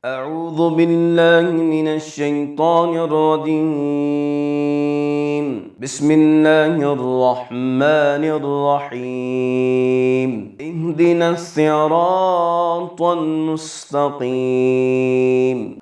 اعوذ باللہ من الشیطان الرجیم بسم اللہ الرحمن الرحیم اہدنا الصراط المستقیم،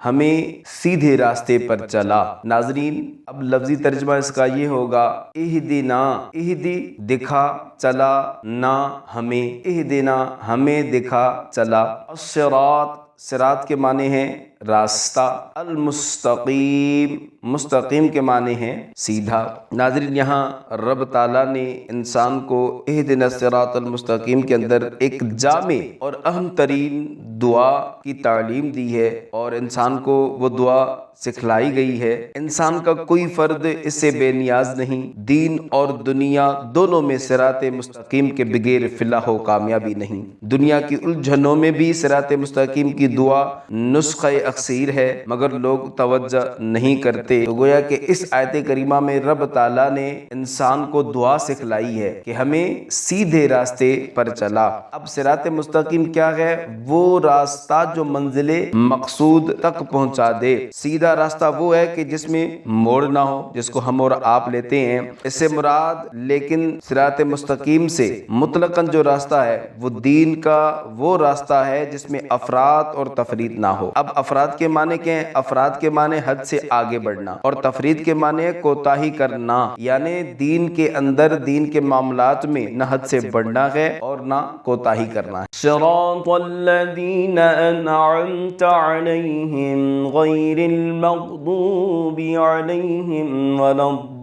ہمیں سیدھے راستے پر چلا۔ ناظرین، اب لفظی ترجمہ اس کا یہ ہوگا اہدنا، اہدی دکھا، چلا، نا ہمیں، اہدنا ہمیں دکھا چلا، الصراط صراط کے معنی ہیں راستہ، المستقیم مستقیم کے معنی ہیں سیدھا۔ ناظرین، یہاں رب تعالیٰ نے انسان کو اہدنا الصراط المستقیم کے اندر ایک جامع اور اہم ترین دعا کی تعلیم دی ہے، اور انسان کو وہ دعا سکھلائی گئی ہے۔ انسان کا کوئی فرد اس سے بے نیاز نہیں، دین اور دنیا دونوں میں صراط مستقیم کے بغیر فلاح و کامیابی نہیں۔ دنیا کی الجھنوں میں بھی صراط مستقیم کی دعا نسخہ اکسیر ہے، مگر لوگ توجہ نہیں کرتے۔ تو گویا کہ اس آیت کریمہ میں رب تعالیٰ نے انسان کو دعا سکھلائی ہے کہ ہمیں سیدھے راستے پر چلا۔ اب صراط مستقیم کیا ہے؟ وہ راستہ جو منزل مقصود تک پہنچا دے۔ سیدھا راستہ وہ ہے کہ جس میں موڑ نہ ہو، جس کو ہم اور آپ لیتے ہیں۔ اس سے مراد لیکن صراط مستقیم سے مطلقاً جو راستہ ہے وہ دین کا وہ راستہ ہے جس میں افراط اور تفریط نہ ہو۔ اب افراد کے معنی کیا ہیں؟ افراد کے معنی حد سے آگے بڑھنا، اور تفریط کے معنی ہے کوتاہی کرنا، یعنی دین کے اندر دین کے معاملات میں نہ حد سے بڑھنا ہے اور نہ کوتاہی کرنا ہے۔ صراط الذین انعمت علیہم غیر المغضوب علیہم ولا الضالین،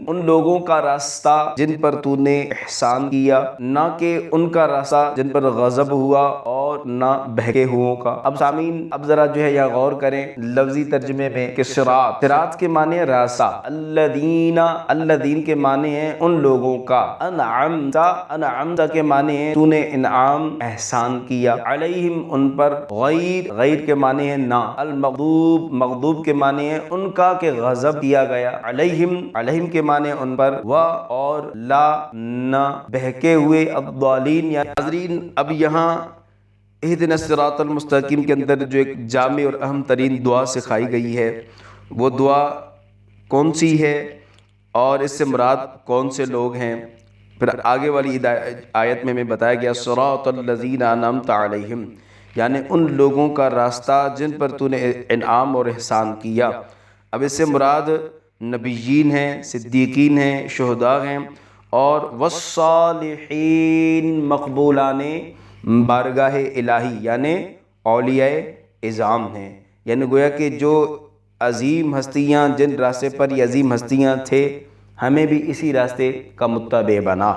ان لوگوں کا راستہ جن پر تو نے احسان کیا، نہ کہ ان کا راستہ جن پر غضب ہوا اور نہ بہکے ہووں کا۔ اب سامعین، اب ذرا جو ہے یا غور کریں لفظی ترجمے میں کہ صراط کے معنی ہے راستہ، الذین کے معنی ہیں ان لوگوں کا، انعمت کے معنی ہے تو نے انعام احسان کیا، علیہم ان پر، غیر کے معنی ہے نہ، مغضوب کے معنی ہے ان کا کہ غضب کیا گیا، علیہم کے معنی ان پر، اور لا نہ بہکے ہوئے، الضالین یا ناظرین۔ اب یہاں اہدنا الصراط المستقیم کے اندر جو ایک جامع اور اہم ترین دعا سکھائی گئی ہے، وہ دعا کون سی ہے اور اس سے مراد کون سے لوگ ہیں؟ پھر آگے والی آیت میں بتایا گیا صراط الذین انعمت علیہم، یعنی ان لوگوں کا راستہ جن پر تو نے انعام اور احسان کیا۔ اب اس سے مراد نبیین ہیں، صدیقین ہیں، شہداء ہیں، اور والصالحین مقبولان بارگاہ الہی یعنی اولیاء اعظام ہیں، یعنی گویا کہ جو عظیم ہستیاں جن راستے پر یہ عظیم ہستیاں تھے، ہمیں بھی اسی راستے کا متبع بنا۔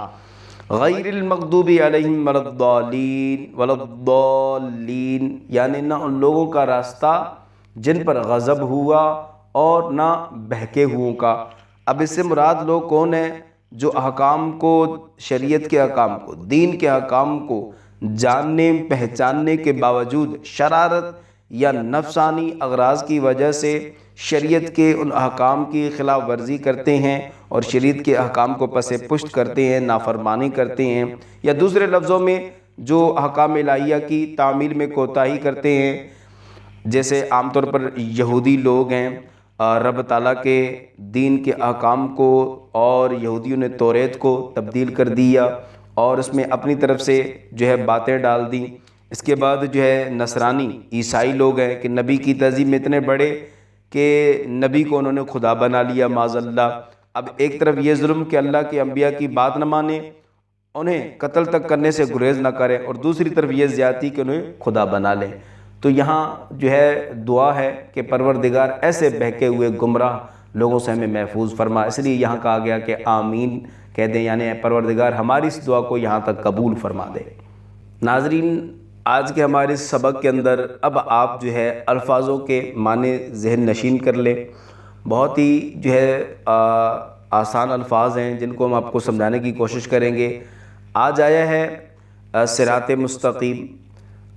غیر المغضوب علیہم ولا الضالین، یعنی نہ ان لوگوں کا راستہ جن پر غضب ہوا اور نہ بہکے ہووں کا۔ اب اس سے مراد لوگ کون ہیں؟ جو احکام کو، شریعت کے احکام کو، دین کے احکام کو جاننے پہچاننے کے باوجود شرارت یا نفسانی اغراض کی وجہ سے شریعت کے ان احکام کی خلاف ورزی کرتے ہیں اور شریعت کے احکام کو پس پشت کرتے ہیں، نافرمانی کرتے ہیں، یا دوسرے لفظوں میں جو احکام الہیہ کی تعمیل میں کوتاہی کرتے ہیں، جیسے عام طور پر یہودی لوگ ہیں، رب تعالیٰ کے دین کے احکام کو، اور یہودیوں نے توریت کو تبدیل کر دیا اور اس میں اپنی طرف سے جو ہے باتیں ڈال دیں۔ اس کے بعد جو ہے نصرانی عیسائی لوگ ہیں کہ نبی کی تعظیم میں اتنے بڑے کہ نبی کو انہوں نے خدا بنا لیا معاذ اللہ۔ اب ایک طرف یہ ظلم کہ اللہ کے انبیاء کی بات نہ مانے، انہیں قتل تک کرنے سے گریز نہ کریں، اور دوسری طرف یہ زیادتی کہ انہیں خدا بنا لیں۔ تو یہاں جو ہے دعا ہے کہ پروردگار ایسے بہکے ہوئے گمراہ لوگوں سے ہمیں محفوظ فرما، اس لیے یہاں کہا گیا کہ آمین کہہ دیں، یعنی پروردگار ہماری اس دعا کو یہاں تک قبول فرما دے۔ ناظرین، آج کے ہمارے سبق کے اندر اب آپ جو ہے الفاظوں کے معنی ذہن نشین کر لیں۔ بہت ہی جو ہے آسان الفاظ ہیں جن کو ہم آپ کو سمجھانے کی کوشش کریں گے۔ آج آیا ہے صراط مستقیم۔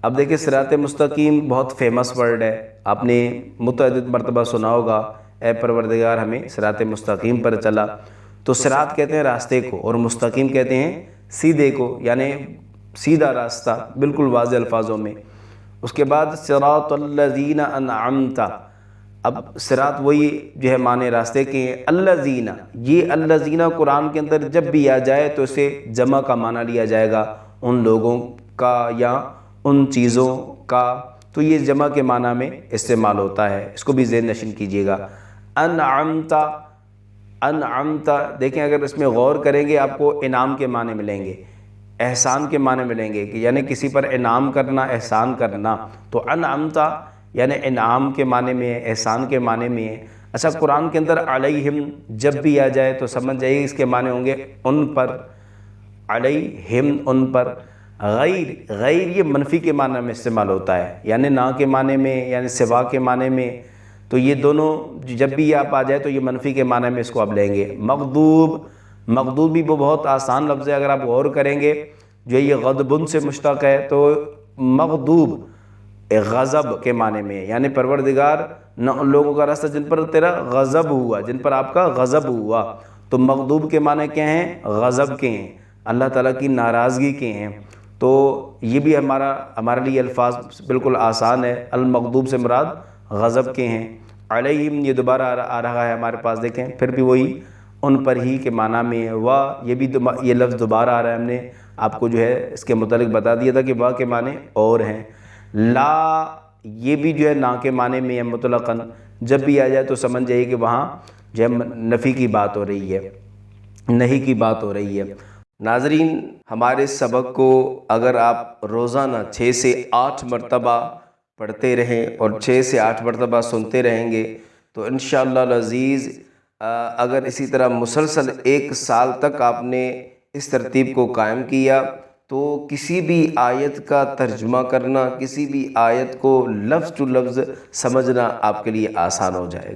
اب دیکھیں، صراط مستقیم بہت فیمس ورڈ ہے، آپ نے متعدد مرتبہ سنا ہوگا، اے پروردگار ہمیں صراط مستقیم پر چلا۔ تو صراط کہتے ہیں راستے کو، اور مستقیم کہتے ہیں سیدھے کو، یعنی سیدھا راستہ بالکل واضح الفاظوں میں۔ اس کے بعد صراط الذین انعمت، اب صراط وہی جو ہے معنی راستے کے ہیں۔ الذین، یہ الذین قرآن کے اندر جب بھی آ جائے تو اسے جمع کا معنی لیا جائے گا، ان لوگوں کا یا ان چیزوں کا، تو یہ جمع کے معنی میں استعمال ہوتا ہے، اس کو بھی ذہن نشین کیجیے گا۔ انعمت، انعمت دیکھیں اگر اس میں غور کریں گے آپ کو انعام کے معنی ملیں گے، احسان کے معنی ملیں گے، کہ یعنی کسی پر انعام کرنا، احسان کرنا، تو انعمت یعنی انعام کے معنی میں ہے، احسان کے معنی میں ہے۔ اچھا قرآن کے اندر علیہم جب بھی آ جائے تو سمجھ جائیے اس کے معنی ہوں گے ان پر، علیہم ان پر۔ غیر، غیر یہ منفی کے معنی میں استعمال ہوتا ہے، یعنی نہ کے معنی میں، یعنی سوا کے معنی میں، تو یہ دونوں جب بھی آپ آ جائے تو یہ منفی کے معنی میں اس کو آپ لیں گے۔ مغضوب، مغضوب بھی وہ بہت آسان لفظ ہے، اگر آپ غور کریں گے جو یہ غضبن سے مشتق ہے تو مغضوب غضب کے معنی میں، یعنی پروردگار نہ ان لوگوں کا راستہ جن پر تیرا غضب ہوا، جن پر آپ کا غضب ہوا، تو مغضوب کے معنی کیا ہیں؟ غضب کے ہیں، اللہ تعالیٰ کی ناراضگی کے ہیں۔ تو یہ بھی ہمارے لیے الفاظ بالکل آسان ہے، المغضوب سے مراد غضب کے ہیں۔ علیہم یہ دوبارہ آ رہا ہے ہمارے پاس، دیکھیں پھر بھی وہی ان پر ہی کے معنی میں ہے۔ وا یہ بھی یہ لفظ دوبارہ آ رہا ہے، ہم نے آپ کو جو ہے اس کے متعلق بتا دیا تھا کہ وا کے معنی اور ہیں۔ لا یہ بھی جو ہے نا کے معنی میں ہے مطلقاً، جب بھی آ جائے تو سمجھ جائیے کہ وہاں جو ہے نفی کی بات ہو رہی ہے، نہیں کی بات ہو رہی ہے۔ ناظرین ہمارے سبق کو اگر آپ روزانہ 6 سے 8 مرتبہ پڑھتے رہیں اور 6 سے 8 مرتبہ سنتے رہیں گے تو انشاءاللہ العزیز اگر اسی طرح مسلسل 1 سال تک آپ نے اس ترتیب کو قائم کیا تو کسی بھی آیت کا ترجمہ کرنا، کسی بھی آیت کو لفظ ٹو لفظ سمجھنا آپ کے لیے آسان ہو جائے گا۔